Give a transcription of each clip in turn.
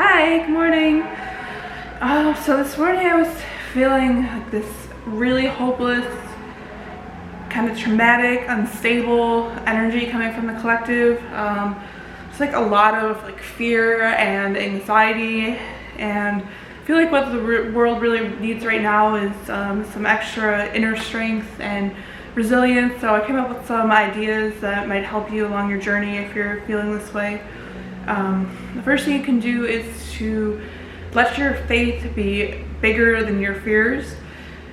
Hi, good morning. So this morning I was feeling like this really hopeless, kind of traumatic, unstable energy coming from the collective. It's like a lot of like fear and anxiety, and I feel like what the world really needs right now is some extra inner strength and resilience. So I came up with some ideas that might help you along your journey if you're feeling this way. The first thing you can do is to let your faith be bigger than your fears.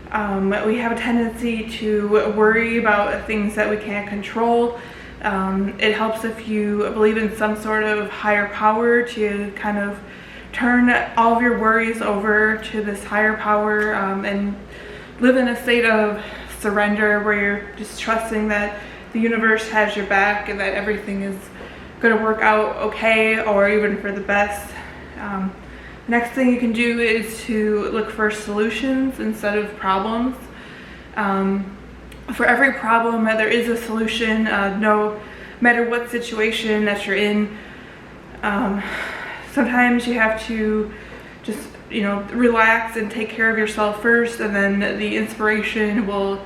We have a tendency to worry about things that we can't control. It helps if you believe in some sort of higher power to kind of turn all of your worries over to this higher power and live in a state of surrender where you're just trusting that the universe has your back and that everything is going to work out okay or even for the best. Next thing you can do is to look for solutions instead of problems. For every problem, there is a solution, no matter what situation that you're in. Sometimes you have to just, relax and take care of yourself first, and then the inspiration will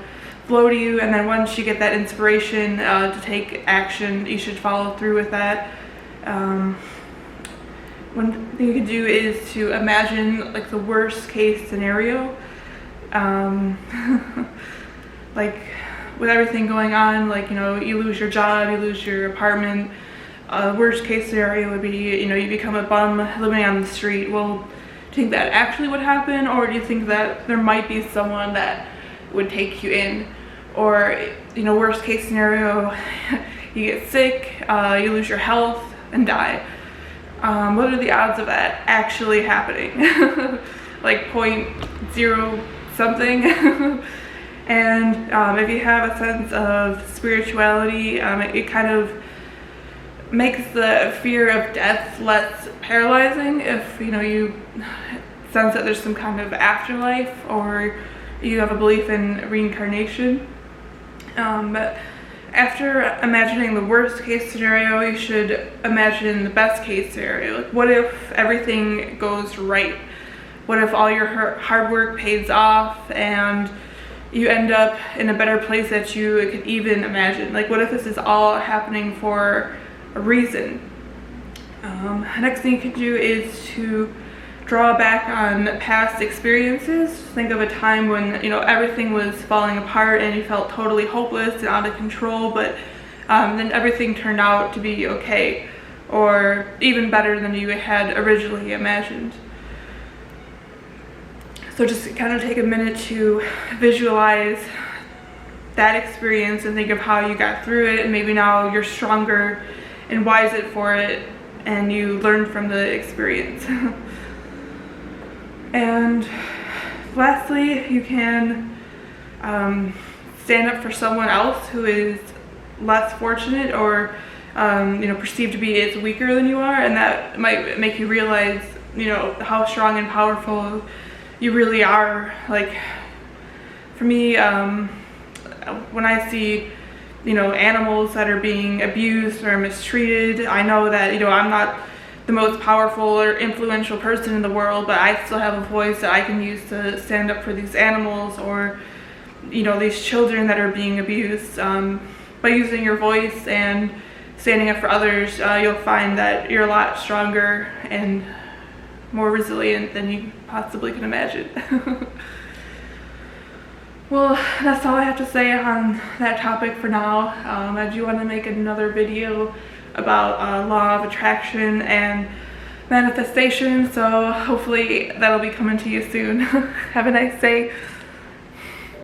flow to you, and then once you get that inspiration to take action, you should follow through with that. One thing you can do is to imagine like the worst case scenario. Like with everything going on, like, you lose your job, you lose your apartment. Worst case scenario would be, you become a bum living on the street. Well, do you think that actually would happen, or do you think that there might be someone that would take you in? Or, worst case scenario, you get sick, you lose your health and die. What are the odds of that actually happening? Like 0.0 something. And if you have a sense of spirituality, it kind of makes the fear of death less paralyzing if you sense that there's some kind of afterlife, or you have a belief in reincarnation. But after imagining the worst case scenario, you should imagine the best case scenario. Like, what if everything goes right? What if all your hard work pays off and you end up in a better place that you could even imagine? Like, what if this is all happening for a reason? Next thing you can do is to draw back on past experiences. Think of a time when everything was falling apart and you felt totally hopeless and out of control, but then everything turned out to be okay, or even better than you had originally imagined. So just kind of take a minute to visualize that experience and think of how you got through it, and maybe now you're stronger and wiser for it and you learned from the experience. And lastly, you can stand up for someone else who is less fortunate or perceived to be as weaker than you are, and that might make you realize how strong and powerful you really are. Like, for me, when I see animals that are being abused or mistreated, I know that I'm not the most powerful or influential person in the world, but I still have a voice that I can use to stand up for these animals, or these children that are being abused. By using your voice and standing up for others, you'll find that you're a lot stronger and more resilient than you possibly can imagine. Well, that's all I have to say on that topic for now. I do want to make another video about law of attraction and manifestation, so hopefully that'll be coming to you soon. Have a nice day.